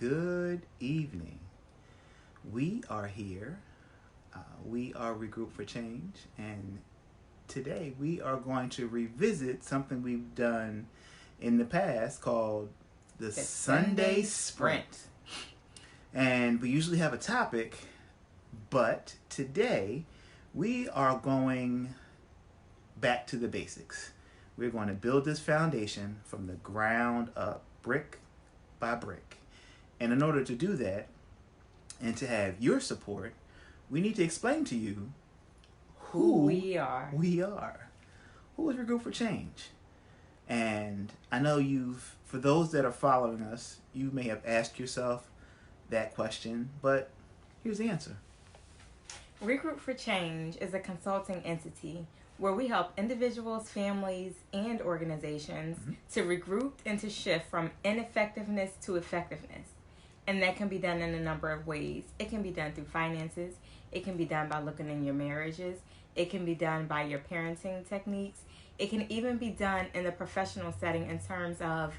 Good evening. We are here. We are ReGroup4Change, and today we are going to revisit something we've done in the past called the Sunday Sprint. And we usually have a topic, but today we are going back to the basics. We're going to build this foundation from the ground up, brick by brick. And in order to do that, and to have your support, we need to explain to you who we are. Who is ReGroup4Change? And I know for those that are following us, you may have asked yourself that question, but here's the answer. ReGroup4Change is a consulting entity where we help individuals, families, and organizations to regroup and to shift from ineffectiveness to effectiveness. And that can be done in a number of ways. It can be done through finances. It can be done by looking in your marriages. It can be done by your parenting techniques. It can even be done in the professional setting in terms of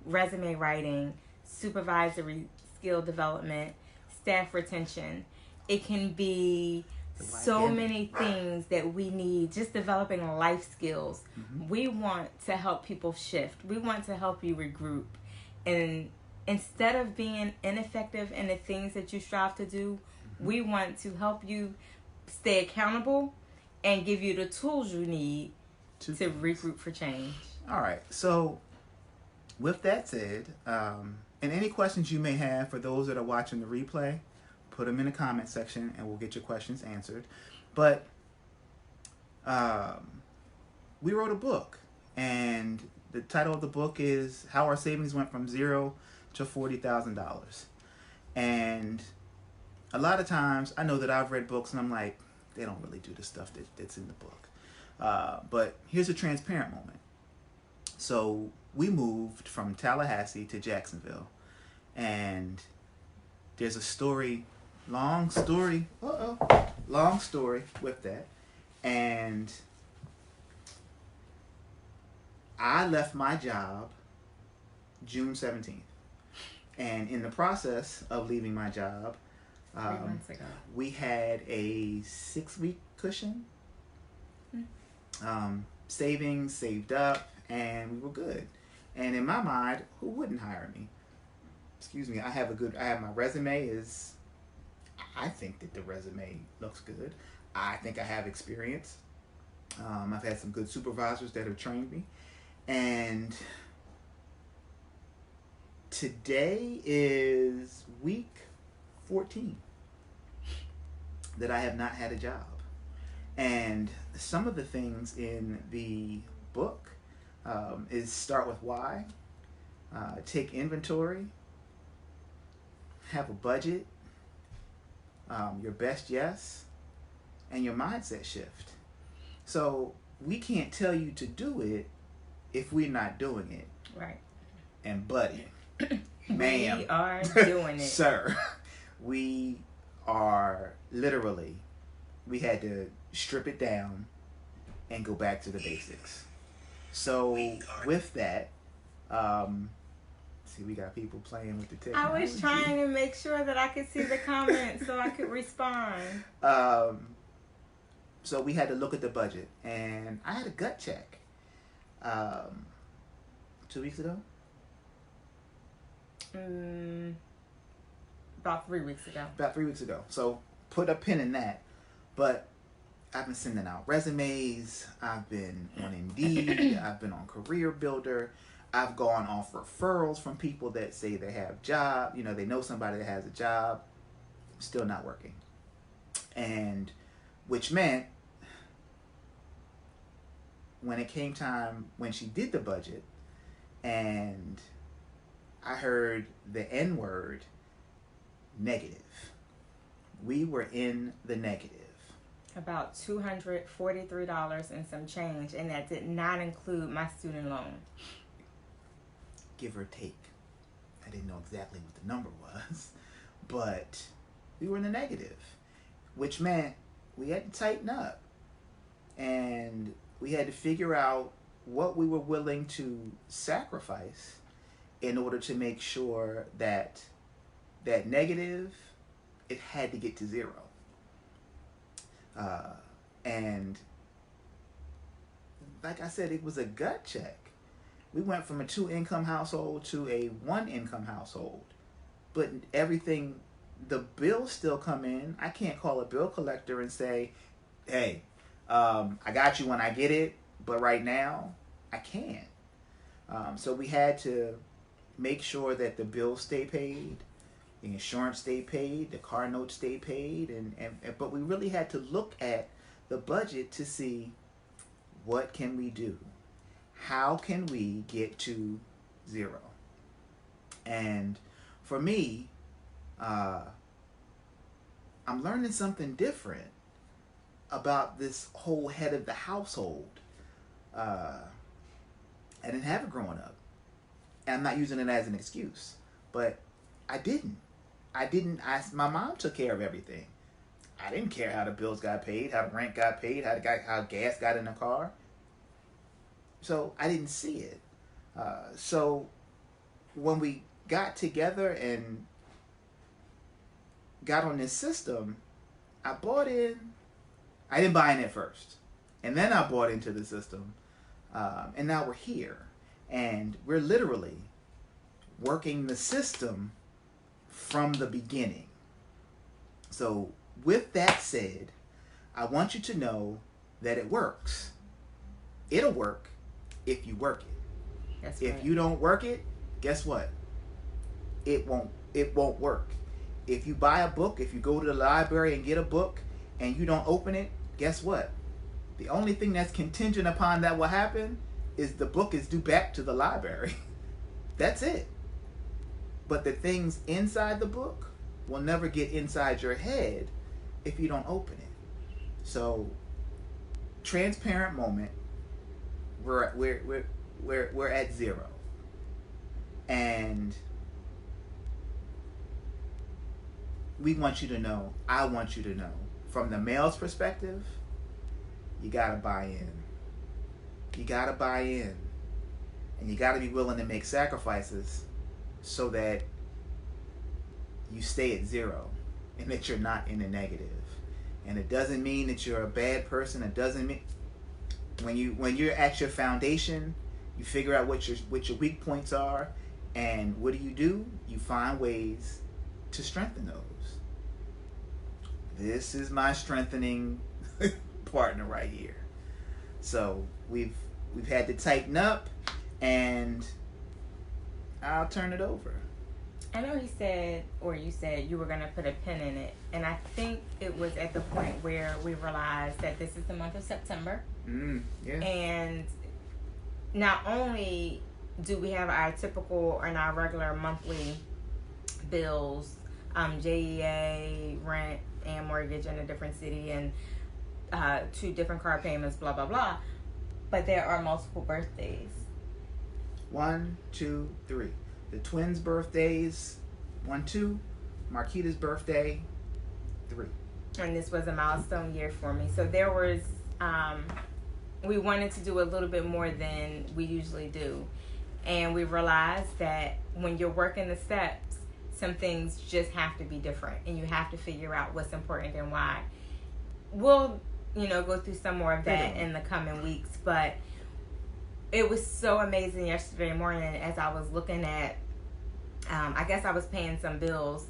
resume writing, supervisory skill development, staff retention. It can be so many things that we need, just developing life skills. We want to help people shift. We want to help you regroup. And instead of being ineffective in the things that you strive to do, we want to help you stay accountable and give you the tools you need to ReGroup4Change. All right. So with that said, and any questions you may have for those that are watching the replay, put them in the comment section and we'll get your questions answered. But we wrote a book, and the title of the book is How Our Savings Went From Zero to $40,000. And a lot of times I know that I've read books and I'm like, they don't really do the stuff that's in the book. But here's a transparent moment. So we moved from Tallahassee to Jacksonville, and there's a story, long story with that. And I left my job June 17th. And in the process of leaving my job, 3 months ago, we had a 6-week cushion, savings, saved up, and we were good. And in my mind, who wouldn't hire me? Excuse me, I have my resume I think that the resume looks good. I think I have experience. I've had some good supervisors that have trained me. And today is week 14 that I have not had a job. And some of the things in the book is start with why, take inventory, have a budget, your best yes, and your mindset shift. So we can't tell you to do it if we're not doing it. Right. And buddy, ma'am, we are doing it. Sir, we are literally, we had to strip it down and go back to the basics. So with that, see, we got people playing with the technology. I was trying to make sure that I could see the comments so I could respond. So we had to look at the budget, and I had a gut check 2 weeks ago. About 3 weeks ago. About 3 weeks ago. So put a pin in that. But I've been sending out resumes. I've been on Indeed. I've been on Career Builder. I've gone off referrals from people that say they have job. You know, they know somebody that has a job. Still not working. And which meant when it came time, when she did the budget, and I heard the N word, negative. We were in the negative. About $243 and some change, and that did not include my student loan. Give or take. I didn't know exactly what the number was, but we were in the negative, which meant we had to tighten up, and we had to figure out what we were willing to sacrifice in order to make sure that that negative, it had to get to zero. And like I said, it was a gut check. We went from a 2-income household to a 1-income household. But everything, the bills still come in. I can't call a bill collector and say, hey, I got you when I get it, but right now, I can't. So we had to make sure that the bills stay paid, the insurance stay paid, the car notes stay paid, but we really had to look at the budget to see what can we do? How can we get to zero? And for me, I'm learning something different about this whole head of the household. I didn't have it growing up. And I'm not using it as an excuse, but I didn't. My mom took care of everything. I didn't care how the bills got paid, how the rent got paid, how gas got in the car. So I didn't see it. So when we got together and got on this system, I bought in. I didn't buy in at first. And then I bought into the system. And now we're here. And we're literally working the system from the beginning. So with that said, I want you to know that it works. It'll work if you work it. That's right. If you don't work it, guess what? It won't work. If you buy a book, if you go to the library and get a book and you don't open it, guess what? The only thing that's contingent upon that will happen is the book is due back to the library. That's it. But the things inside the book will never get inside your head if you don't open it. So, transparent moment. We're at zero, and we want you to know. I want you to know, from the male's perspective, you gotta buy in. You gotta buy in. And you gotta be willing to make sacrifices so that you stay at zero and that you're not in the negative. And it doesn't mean that you're a bad person. It doesn't mean when you're at your foundation, you figure out what your weak points are, and what do? You find ways to strengthen those. This is my strengthening partner right here. So we've had to tighten up, and I'll turn it over. I know you said you were going to put a pin in it, and I think it was at the point where we realized that this is the month of September. Yeah. And not only do we have our typical and our regular monthly bills, JEA, rent, and mortgage in a different city, and 2 different car payments, blah, blah, blah. But there are multiple birthdays. 1, 2, 3. The twins' birthdays, 1, 2. Marquita's birthday, 3. And this was a milestone year for me. So there was, we wanted to do a little bit more than we usually do. And we realized that when you're working the steps, some things just have to be different. And you have to figure out what's important and why. We'll, go through some more of that in the coming weeks. But it was so amazing yesterday morning as I was looking at, I guess I was paying some bills,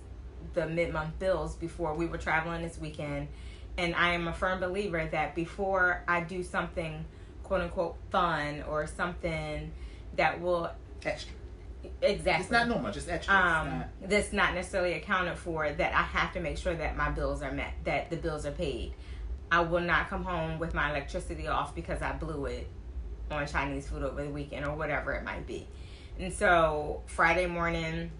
the mid-month bills, before we were traveling this weekend. And I am a firm believer that before I do something, quote-unquote, fun or something that will... Extra. Exactly. It's not normal, just extra. That's not necessarily accounted for, that I have to make sure that my bills are met, that the bills are paid. I will not come home with my electricity off because I blew it on Chinese food over the weekend or whatever it might be. And so Friday morning,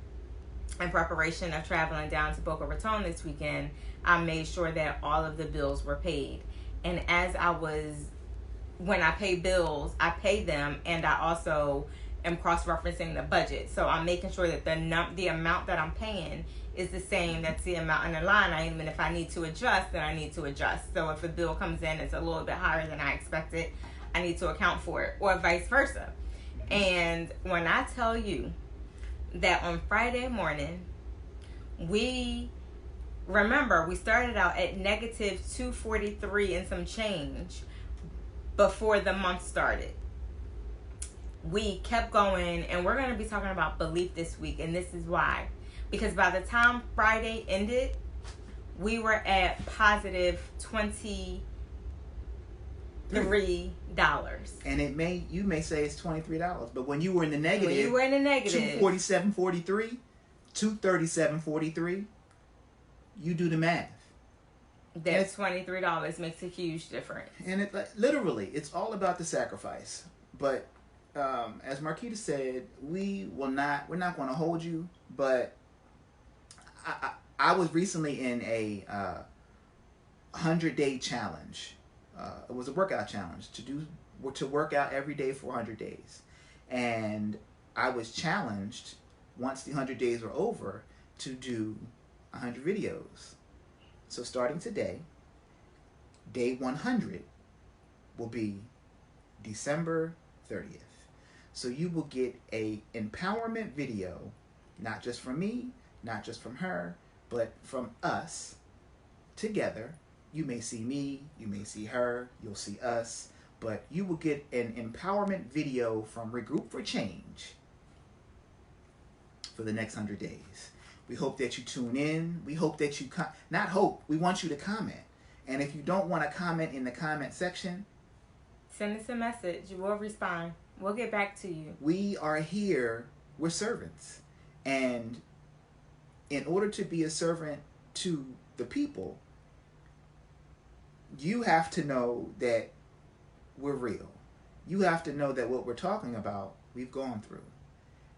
in preparation of traveling down to Boca Raton this weekend, I made sure that all of the bills were paid. And when I pay bills, I pay them, and I also am cross-referencing the budget. So I'm making sure that the amount that I'm paying is the same. That's the amount in the line item. And if I need to adjust, then I need to adjust. So if a bill comes in, it's a little bit higher than I expected, I need to account for it, or vice versa. And when I tell you that on Friday morning, We remember we started out at negative 243 and some change before the month started. We kept going, and we're going to be talking about belief this week, and this is why. Because by the time Friday ended, we were at positive $23. And you may say it's $23, but when you were in the negative, 247.43, 237.43, you do the math. That's $23 makes a huge difference. And it literally, it's all about the sacrifice. But as Marquita said, we're not going to hold you. But I was recently in a 100-day challenge. It was a workout challenge to work out every day for 100 days, and I was challenged once the 100 days were over to do 100 videos. So starting today, day 100 will be December 30th. So you will get a empowerment video, not just from me, not just from her, but from us together. You may see me, you may see her, you'll see us, but you will get an empowerment video from ReGroup4Change for the next 100 days. We hope that you tune in. We hope that you, we want you to comment. And if you don't want to comment in the comment section, send us a message. We'll respond. We'll get back to you. We are here. We're servants. And in order to be a servant to the people, you have to know that we're real. You have to know that what we're talking about, we've gone through.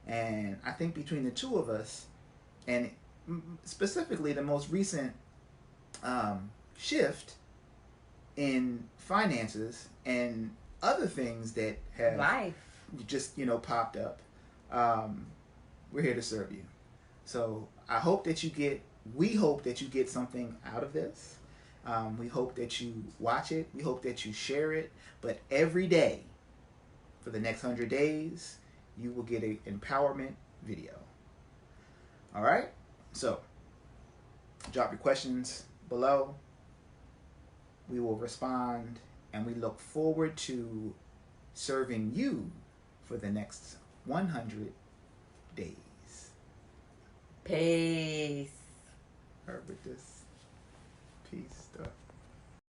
And I think between the two of us, and specifically the most recent shift in finances and other things that have life just popped up, we're here to serve you. So we hope that you get something out of this. We hope that you watch it. We hope that you share it. But every day for the next 100 days, you will get an empowerment video. All right? So drop your questions below. We will respond, and we look forward to serving you for the next 100 days. Peace. Heard with this peace stuff.